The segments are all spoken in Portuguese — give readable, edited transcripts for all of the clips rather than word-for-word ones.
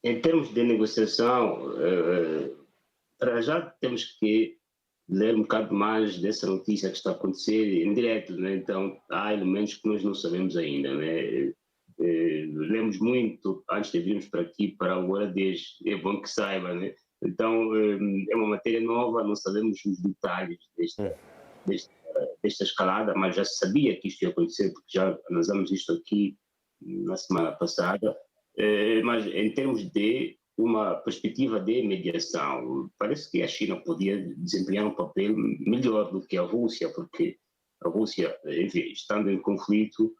Em termos de negociação, para já temos que ler um bocado mais dessa notícia que está a acontecer em direto, né? Então há elementos que nós não sabemos ainda, né? Lemos muito antes de virmos para aqui, para agora, é bom que saiba, né? Então é uma matéria nova, não sabemos os detalhes desta escalada, mas já se sabia que isto ia acontecer, porque já analisamos isto aqui na semana passada. Mas em termos de uma perspectiva de mediação, parece que a China podia desempenhar um papel melhor do que a Rússia, porque a Rússia, enfim, estando em conflito,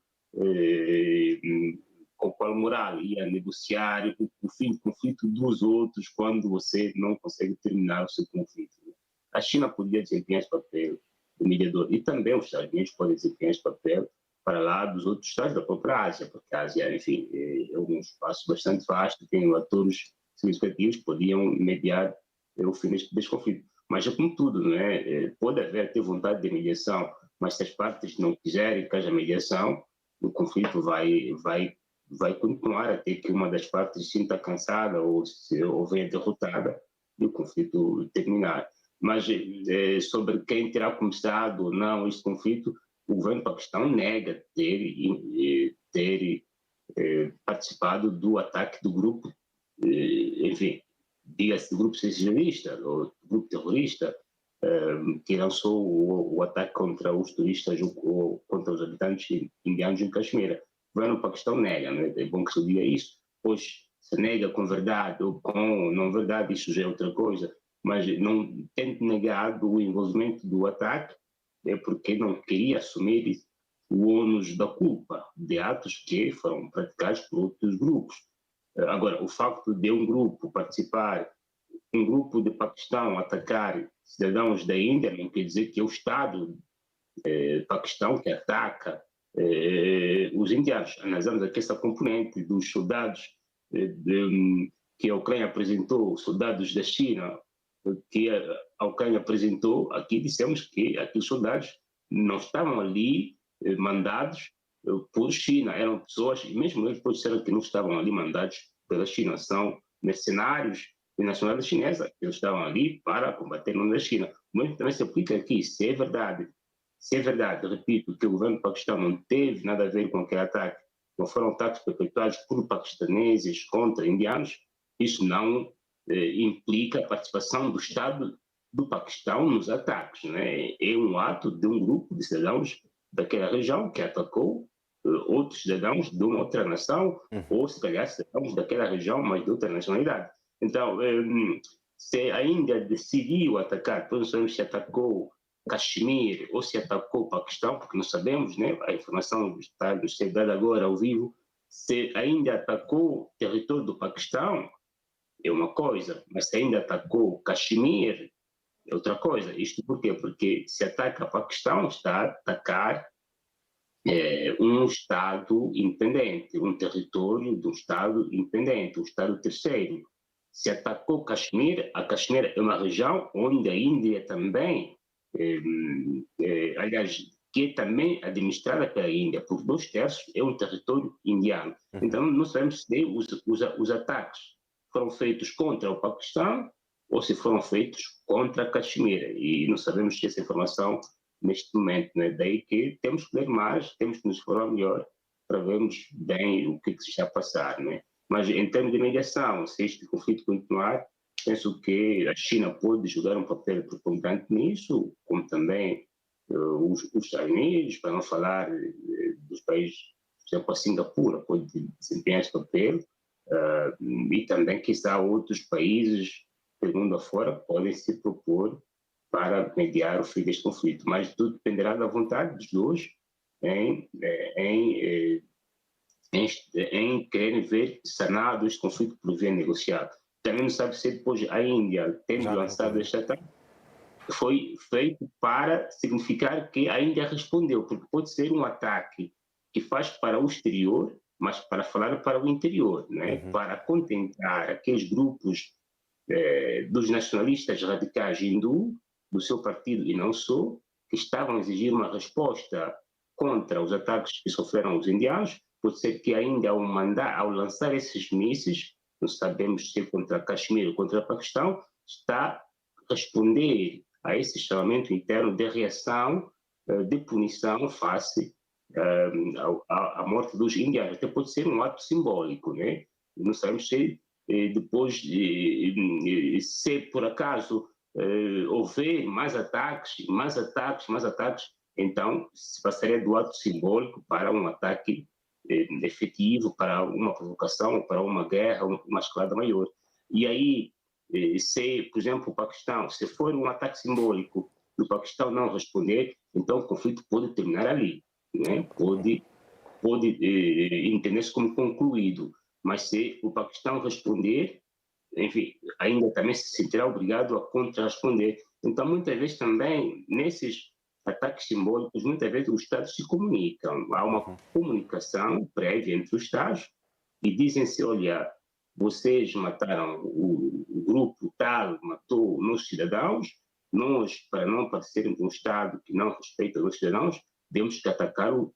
com qual moral ia negociar o fim do conflito dos outros quando você não consegue terminar o seu conflito? A China podia desempenhar esse papel de mediador, e também os Estados Unidos podem desempenhar esse papel para lá dos outros estados da própria Ásia, porque a Ásia, enfim, é um espaço bastante vasto, tem atores significativos que podiam mediar o fim deste conflito. Mas é como tudo, não é? Pode haver até vontade de mediação, mas se as partes não quiserem que haja mediação, o conflito vai continuar até que uma das partes se sinta cansada ou venha derrotada e o conflito terminar. Mas sobre quem terá começado ou não este conflito, o governo do Paquistão nega ter participado do ataque do grupo, enfim, diga-se do grupo secessionista ou grupo terrorista, que lançou o ataque contra os turistas ou contra os habitantes indianos em Caxemira. O governo do Paquistão nega, né? É bom que se diga isso, pois se nega com verdade ou com não verdade, isso já é outra coisa, mas não tendo negado o envolvimento do ataque, é porque não queria assumir o ônus da culpa de atos que foram praticados por outros grupos. Agora, o facto de um grupo participar, um grupo de Paquistão atacar cidadãos da Índia, não quer dizer que é o Estado Paquistão que ataca os indianos. Analisamos aqui essa componente dos soldados que a Ucrânia apresentou, soldados da China, que a Ucrânia apresentou, aqui dissemos que aqueles soldados não estavam ali mandados por China, eram pessoas, e mesmo eles disseram que não estavam ali mandados pela China, são mercenários de nacionalidade chinesa, eles estavam ali para combater no da China. Mas também se aplica aqui, se é verdade, repito, que o governo do Paquistão não teve nada a ver com aquele ataque, não foram ataques perpetuados por paquistaneses contra indianos, isso não implica a participação do Estado do Paquistão nos ataques, né? É um ato de um grupo de cidadãos daquela região que atacou outros cidadãos de uma outra nação, ou se calhar cidadãos daquela região, mas de outra nacionalidade. Então, se a Índia decidiu atacar, depois não sabemos se atacou Caxemir ou se atacou o Paquistão, porque não sabemos, né? A informação está a ser dada agora ao vivo. Se a Índia atacou o território do Paquistão, é uma coisa, mas se ainda atacou Caxemir, é outra coisa. Isto por quê? Porque se ataca o Paquistão, está a atacar um Estado independente, um território de um Estado independente, um Estado terceiro. Se atacou Caxemir, a Caxemir é uma região onde a Índia também, aliás, que é também administrada pela Índia, por 2/3 é um território indiano. Então, não sabemos se os ataques foram feitos contra o Paquistão ou se foram feitos contra Caxemira. E não sabemos se essa informação neste momento, né? Daí que temos que ler mais, temos que nos informar melhor para vermos bem o que se está a passar, né? Mas em termos de mediação, se este conflito continuar, penso que a China pode jogar um papel preponderante nisso, como também os Estados Unidos, para não falar dos países, por exemplo, a Singapura pode desempenhar esse papel, e também, quizá, outros países pelo mundo afora podem se propor para mediar o fim deste conflito. Mas tudo dependerá da vontade dos dois em quererem ver sanado este conflito por via negociada. Também não sabe se depois a Índia, tendo lançado este ataque, foi feito para significar que a Índia respondeu, porque pode ser um ataque que faz para o exterior, mas para falar para o interior, né? Para contentar aqueles grupos dos nacionalistas radicais hindu, do seu partido e não só, que estavam a exigir uma resposta contra os ataques que sofreram os indianos. Pode ser que a Índia, ao lançar esses mísseis, não sabemos se é contra Caxemira ou contra o Paquistão, está a responder a esse chamamento interno de reação, de punição face à morte dos indianos. Até pode ser um ato simbólico, né? Não sabemos se depois, se por acaso houver mais ataques, então se passaria do ato simbólico para um ataque efetivo, para uma provocação, para uma guerra, uma escalada maior. E aí, se, por exemplo, o Paquistão, se for um ataque simbólico e o Paquistão não responder, então o conflito pode terminar ali, né? Pode entender-se como concluído. Mas se o Paquistão responder, enfim, ainda também se sentirá obrigado a contra-responder. Então, muitas vezes também, nesses ataques simbólicos, muitas vezes os Estados se comunicam. Há uma comunicação prévia entre os Estados e dizem-se, olha, vocês mataram o grupo tal, matou nos cidadãos, nós, para não parecermos um Estado que não respeita os cidadãos, temos que atacar o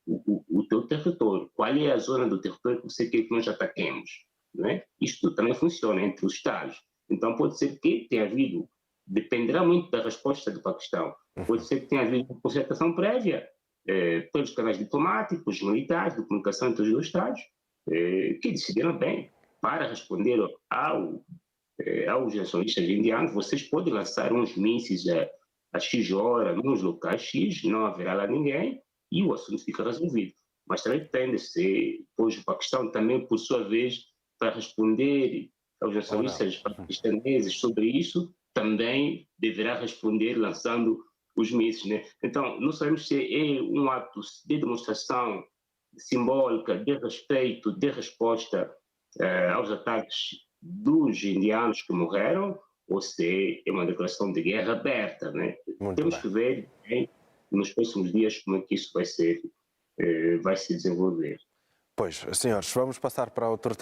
teu território. Qual é a zona do território que você quer que nós ataquemos? Não é? Isto também funciona entre os Estados. Então pode ser que tenha havido, dependerá muito da resposta do Paquistão, pode ser que tenha havido uma concertação prévia pelos canais diplomáticos, militares, de comunicação entre os dois Estados, que decidiram bem, para responder aos nacionalistas indianos, vocês podem lançar uns mísseis a X hora, nos locais X, não haverá lá ninguém e o assunto fica resolvido. Mas também depende-se, pois o Paquistão também, por sua vez, para responder aos nacionalistas paquistaneses sobre isso, também deverá responder lançando os mísseis, né? Então, não sabemos se é um ato de demonstração simbólica, de respeito, de resposta aos ataques dos indianos que morreram, ou se é uma declaração de guerra aberta, né? Temos que ver nos próximos dias como é que isso vai se desenvolver. Pois, senhores, vamos passar para outro tema.